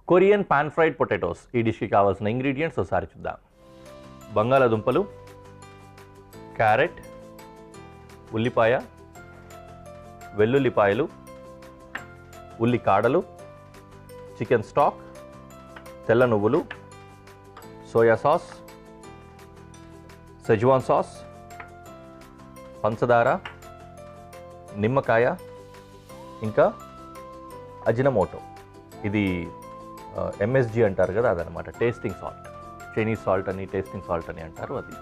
Korean pan fried potatoes ఈ డిష్కి కావాల్సిన ingredients ఒకసారి చూద్దాం. బంగాళాదుంపలు, క్యారెట్, ఉల్లిపాయ, వెల్లుల్లిపాయలు, ఉల్లి కాడలు, చికెన్ స్టాక్, తెల్ల నువ్వులు, సోయా సాస్, సెజ్వాన్ సాస్, పంచదార, నిమ్మకాయ, ఇంకా అజినమోటో. ఇది ఎంఎస్జి అంటారు కదా, అదనమాట. టేస్టింగ్ సాల్ట్, చైనీస్ సాల్ట్ అని, టేస్టింగ్ సాల్ట్ అని అంటారు. అది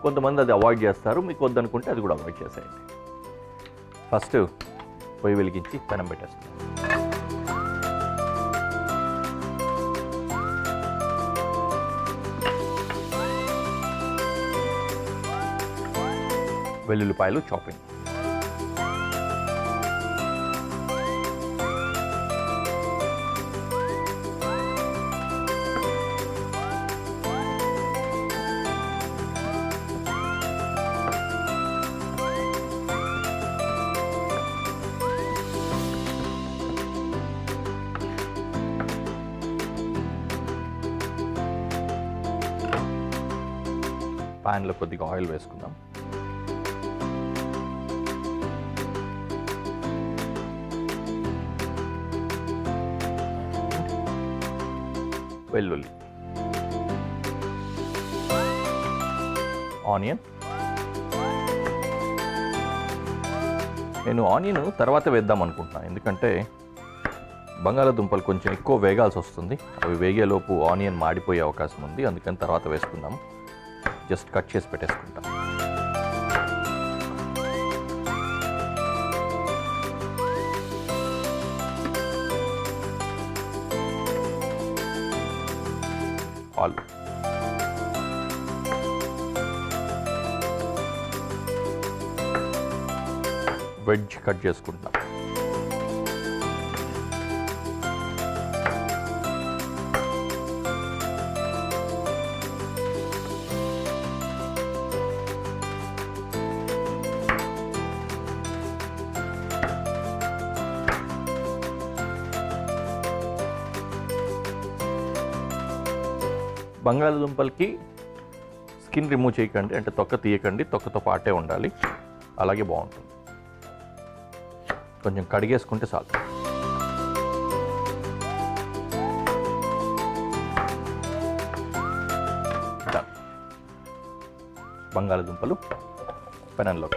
కొంతమంది అది అవాయిడ్ చేస్తారు, మీకు వద్దనుకుంటే అది కూడా అవాయిడ్ చేసేయండి. ఫస్ట్ పొయ్యి వెలిగించి పెనం పెట్టేస్తాం. వెల్లుల్లిపాయలు చాపింగ్, ప్యాన్లో కొద్దిగా ఆయిల్ వేసుకుందాం. వెల్లుల్లి, ఆనియన్. నేను ఆనియన్ తర్వాత వేద్దాం అనుకుంటున్నాను, ఎందుకంటే బంగాళాదుంపలు కొంచెం ఎక్కువ వేగాల్సి వస్తుంది. అవి వేగేలోపు ఆనియన్ మాడిపోయే అవకాశం ఉంది, అందుకని తర్వాత వేసుకుందాం. జస్ట్ కట్ చేసి పెట్టేసుకుంటాం. ఆలు, వెజ్ కట్ చేసుకుంటున్నాం. బంగాళాదుంపలకి స్కిన్ రిమూవ్ చేయకండి, అంటే తొక్క తీయకండి, తొక్కతో పాటే ఉండాలి, అలాగే బాగుంటుంది. కొంచెం కడిగేసుకుంటే చాలు. బంగాళాదుంపలు పెనంలో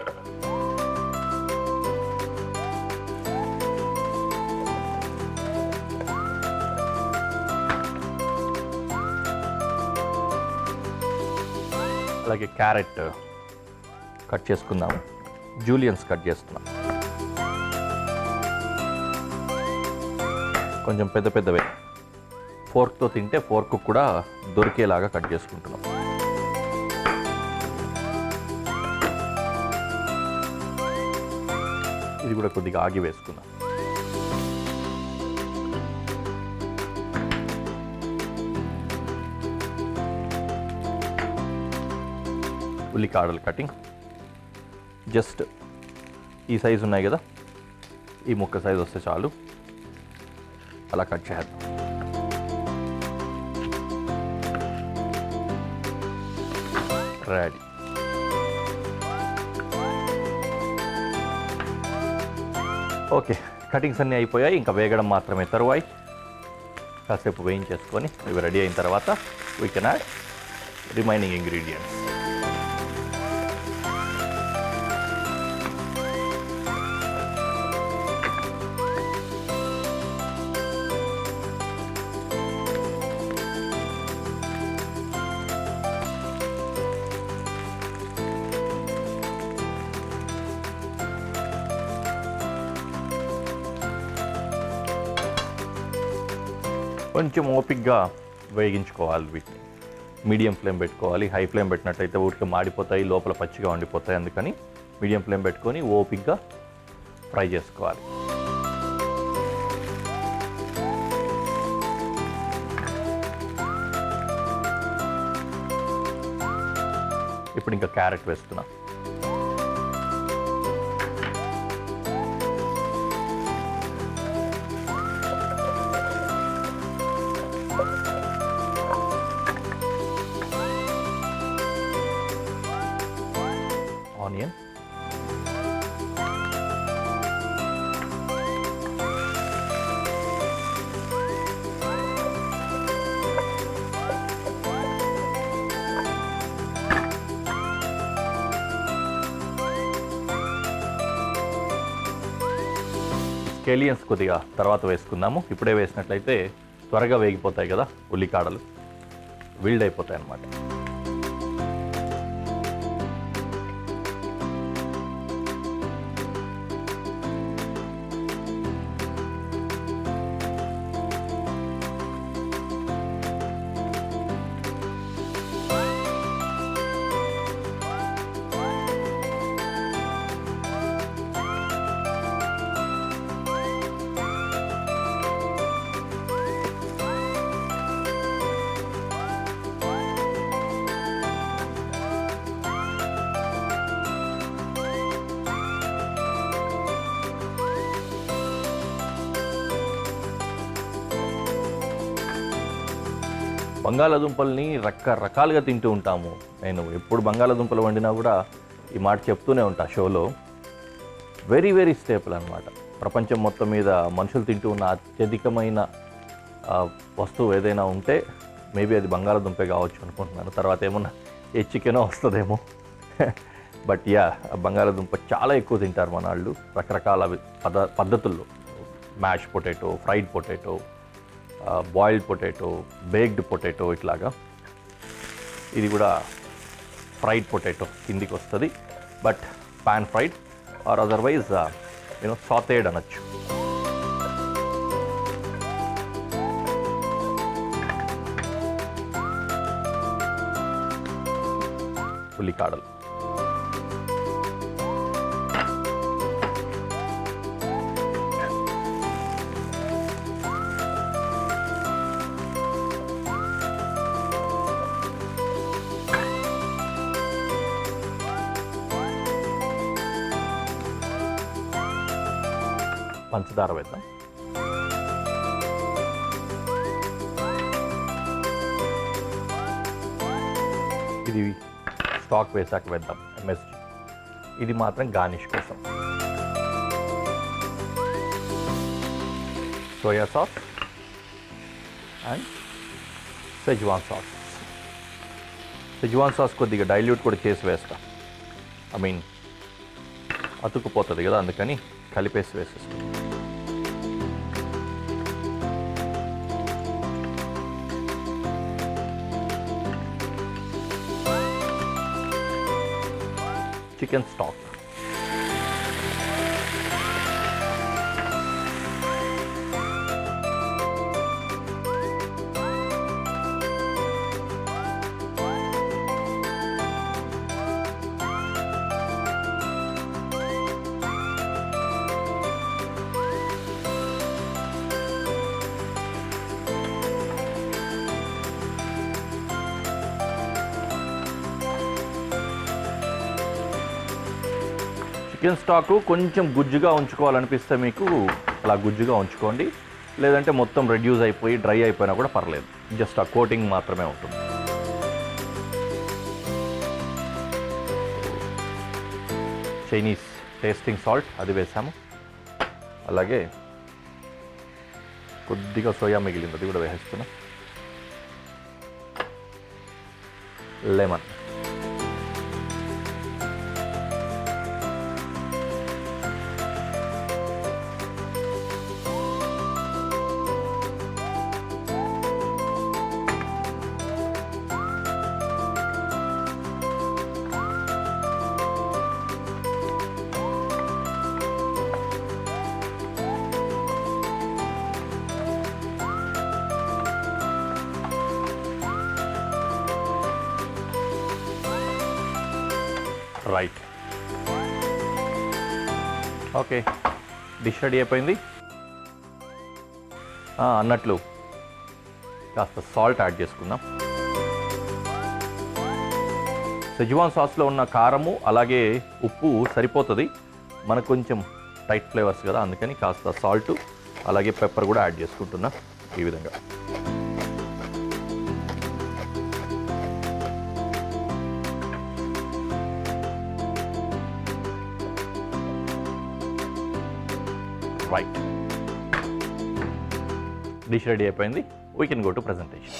అలాగే క్యారెట్ కట్ చేసుకుందాము. జూలియన్స్ కట్ చేస్తున్నాం, కొంచెం పెద్ద పెద్దవే. ఫోర్క్తో తింటే ఫోర్క్ కూడా దొరికేలాగా కట్ చేసుకుంటున్నాం. ఇది కూడా కొద్దిగా ఆగి వేసుకుందాం. ఉల్లికాడలు కటింగ్ జస్ట్ ఈ సైజు ఉన్నాయి కదా, ఈ ముక్క సైజు వస్తే చాలు, అలా కట్ చేద్దాం. రెడీ. ఓకే, కటింగ్స్ అన్నీ అయిపోయాయి, ఇంకా వేగడం మాత్రమే తరువాయి. కాసేపు వేయించేసుకొని ఇవి రెడీ అయిన తర్వాత we can add remaining ingredients. కొంచెం ఓపిక్గా వేగించుకోవాలి వీటిని. మీడియం ఫ్లేమ్ పెట్టుకోవాలి. హై ఫ్లేమ్ పెట్టినట్టయితే ఊరికి మాడిపోతాయి, లోపల పచ్చిగా వండిపోతాయి. అందుకని మీడియం ఫ్లేమ్ పెట్టుకొని ఓపిక్గా ఫ్రై చేసుకోవాలి. ఇప్పుడు ఇంకా క్యారెట్ వేస్తున్నా. స్కేలియన్స్ కొద్దిగా తర్వాత వేసుకుందాము. ఇప్పుడే వేసినట్లయితే త్వరగా వేగిపోతాయి కదా ఉల్లికాడలు, విల్డ్ అయిపోతాయి అన్నమాట. బంగాళాదుంపల్ని రకరకాలుగా తింటూ ఉంటాము. నేను ఎప్పుడు బంగాళాదుంపలు వండినా కూడా ఈ మాట చెప్తూనే ఉంటా షోలో. వెరీ వెరీ స్టేపుల్ అనమాట. ప్రపంచం మొత్తం మీద మనుషులు తింటూ ఉన్న అత్యధికమైన వస్తువు ఏదైనా ఉంటే మేబీ అది బంగాళాదుంపే కావచ్చు అనుకుంటున్నాను. తర్వాత ఏమన్నా ఏ చికెనో వస్తుందేమో. బట్ యా, బంగాళాదుంప చాలా ఎక్కువ తింటారు మన వాళ్ళు రకరకాల పద్ధతుల్లో. Mash potato, fried potato, boiled potato, baked potato, ఇట్లాగా. ఇది కూడా ఫ్రైడ్ పొటాటో కిందికి వస్తుంది. But pan fried or otherwise sauteed అనొచ్చు. ఉల్లికాడలు పంచదార వేద్దాం. ఇది స్టాక్ వేసాక వేద్దాం MSG. ఇది మాత్రం గార్నిష్ కోసం. Soya sauce and Schezwan sauce. Schezwan sauce కొద్దిగా డైల్యూట్ కూడా చేసి వేస్తా. అతుక్కుపోతుంది కదా, అందుకని కలిపేసి వేసేస్తాం. Chicken stock. చికెన్ స్టాకు కొంచెం గుజ్జుగా ఉంచుకోవాలనిపిస్తే మీకు అలా గుజ్జుగా ఉంచుకోండి. లేదంటే మొత్తం రెడ్యూస్ అయిపోయి డ్రై అయిపోయినా కూడా పర్లేదు. జస్ట్ ఆ కోటింగ్ మాత్రమే ఉంటుంది. చైనీస్ టేస్టింగ్ సాల్ట్ అది వేసాము. అలాగే కొద్దిగా సోయా మిగిలింది, అది కూడా వేసేస్తున్నాం. Lemon. Right. Okay, dish ready అయిపోయింది. అన్నట్లు కాస్త సాల్ట్ యాడ్ చేసుకుందాం. సెజ్వాన్ సాస్లో ఉన్న కారము అలాగే ఉప్పు సరిపోతుంది. మనకు కొంచెం టైట్ ఫ్లేవర్స్ కదా, అందుకని కాస్త సాల్ట్ అలాగే పెప్పర్ కూడా యాడ్ చేసుకుంటున్నా ఈ విధంగా. రైట్, డిష్ రెడీ అయిపోయింది. We can go to presentation.